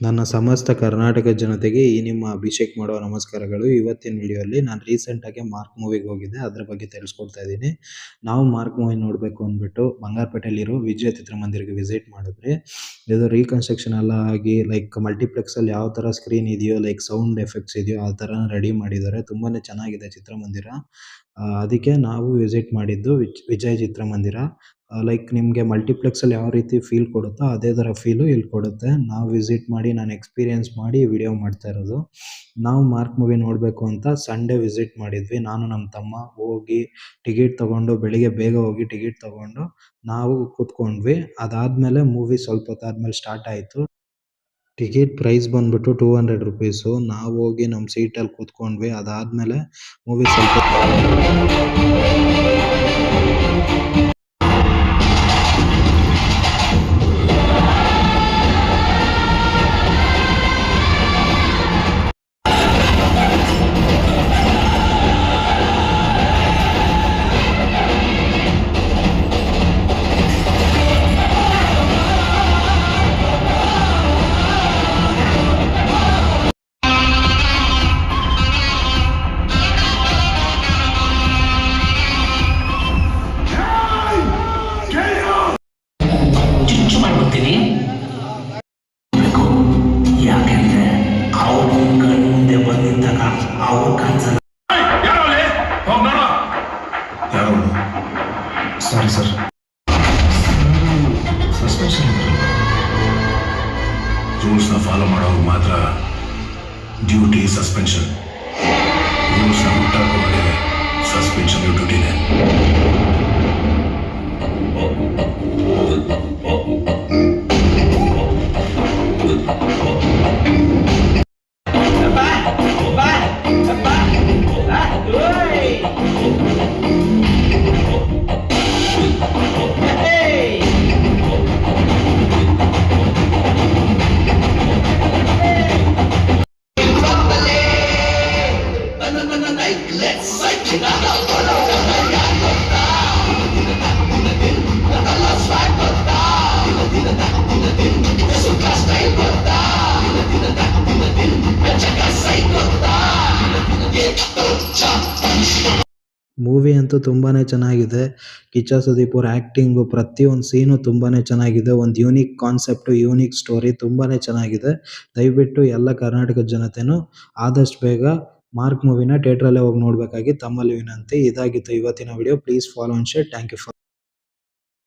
ನನ್ನ ಸಮಸ್ತ ಕರ್ನಾಟಕ ಜನತೆಗೆ ಈ ನಿಮ್ಮ ಅಭಿಷೇಕ್ ಮಾಡುವ ನಮಸ್ಕಾರಗಳು. ಇವತ್ತಿನ ವಿಡಿಯೋಲಿ ನಾನು ರೀಸೆಂಟಾಗಿ ಮಾರ್ಕ್ ಮೂವಿಗೆ ಹೋಗಿದ್ದೆ. ಅದ್ರ ಬಗ್ಗೆ ತಿಳಿಸ್ಕೊಡ್ತಾ ಇದ್ದೀನಿ. ನಾವು ಮಾರ್ಕ್ ಮೂವಿ ನೋಡಬೇಕು ಅಂದ್ಬಿಟ್ಟು ಬಂಗಾರಪೇಟೆಯಲ್ಲಿರೋ ವಿಜಯ ಚಿತ್ರಮಂದಿರಕ್ಕೆ ವಿಸಿಟ್ ಮಾಡಿದ್ವಿ. ಇದು ರೀಕನ್ಸ್ಟ್ರಕ್ಷನ್ ಎಲ್ಲ ಆಗಿ ಲೈಕ್ ಮಲ್ಟಿಪ್ಲೆಕ್ಸಲ್ಲಿ ಯಾವ ಥರ ಸ್ಕ್ರೀನ್ ಇದೆಯೋ, ಲೈಕ್ ಸೌಂಡ್ ಎಫೆಕ್ಟ್ಸ್ ಇದೆಯೋ ಆ ಥರ ರೆಡಿ ಮಾಡಿದ್ದಾರೆ. ತುಂಬಾ ಚೆನ್ನಾಗಿದೆ ಚಿತ್ರಮಂದಿರ. ಅದಕ್ಕೆ ನಾವು ವಿಸಿಟ್ ಮಾಡಿದ್ದು ವಿಜಯ್ ಚಿತ್ರಮಂದಿರ. ಲೈಕ್ ನಿಮಗೆ ಮಲ್ಟಿಪ್ಲೆಕ್ಸಲ್ಲಿ ಯಾವ ರೀತಿ ಫೀಲ್ ಕೊಡುತ್ತೋ ಅದೇ ಥರ ಫೀಲು ಇಲ್ಲಿ ಕೊಡುತ್ತೆ. ನಾವು ವಿಸಿಟ್ ಮಾಡಿ ನಾನು ಎಕ್ಸ್ಪೀರಿಯೆನ್ಸ್ ಮಾಡಿ ವಿಡಿಯೋ ಮಾಡ್ತಾ ಇರೋದು. ನಾವು ಮಾರ್ಕ್ ಮೂವಿ ನೋಡಬೇಕು ಅಂತ ಸಂಡೇ ವಿಸಿಟ್ ಮಾಡಿದ್ವಿ. ನಾನು ನಮ್ಮ ತಮ್ಮ ಹೋಗಿ ಟಿಕೆಟ್ ತೊಗೊಂಡು ಬೆಳಿಗ್ಗೆ ಬೇಗ ಹೋಗಿ ಟಿಕೆಟ್ ತೊಗೊಂಡು ನಾವು ಕೂತ್ಕೊಂಡ್ವಿ. ಅದಾದಮೇಲೆ ಮೂವಿ ಸ್ವಲ್ಪ ಹೊತ್ತಾದ್ಮೇಲೆ ಸ್ಟಾರ್ಟ್ ಆಯಿತು. ಟಿಕೆಟ್ ಪ್ರೈಸ್ ಬಂದ್ಬಿಟ್ಟು 200 ರುಪೀಸು. ನಾವು ಹೋಗಿ ನಮ್ಮ ಸೀಟಲ್ಲಿ ಕೂತ್ಕೊಂಡ್ವಿ. ಅದಾದಮೇಲೆ ಮೂವಿ ಸ್ವಲ್ಪ ಚುಚ್ಚು ಮಾಡ್ಬಿಡ್ತೀನಿ. ಯಾಕೆಂದ್ರೆ ಅವ್ರ ಕಣ್ ಮುಂದೆ ಬಂದಿದ್ದಾಗ ಅವ್ರ ಕನ್ಸಲ್ಲ. ಸಾರಿ ಸರ್, ಸಸ್ಪೆನ್ಷನ್ ರೂಲ್ಸ್ನ ಫಾಲೋ ಮಾಡೋರು ಮಾತ್ರ ಡ್ಯೂಟಿ ಸಸ್ಪೆನ್ಷನ್. ರೂಲ್ಸ್ನ ಮುಟ್ಟಾಕೊಂಡ್ರೆ ಸಸ್ಪೆನ್ಷನ್ ಡ್ಯೂಟಿನೇ. ಮೂವಿ ಅಂತೂ ತುಂಬಾ ಚೆನ್ನಾಗಿದೆ. ಕಿಚ್ಚ ಸುದೀಪ್ ಅವ್ರ ಆ್ಯಕ್ಟಿಂಗು ಪ್ರತಿಯೊಂದು ಸೀನು ತುಂಬಾ ಚೆನ್ನಾಗಿದೆ. ಒಂದು ಯೂನಿಕ್ ಕಾನ್ಸೆಪ್ಟು, ಯೂನಿಕ್ ಸ್ಟೋರಿ ತುಂಬಾ ಚೆನ್ನಾಗಿದೆ. ದಯವಿಟ್ಟು ಎಲ್ಲ ಕರ್ನಾಟಕದ ಜನತೆನೂ ಆದಷ್ಟು ಬೇಗ ಮಾರ್ಕ್ ಮೂವಿನ ಥಿಯೇಟ್ರಲ್ಲೇ ಹೋಗಿ ನೋಡಬೇಕಾಗಿ ತಮ್ಮಲ್ಲಿ ವಿನಂತಿ. ಇದಾಗಿತ್ತು ಇವತ್ತಿನ video. Please follow and share. Thank you for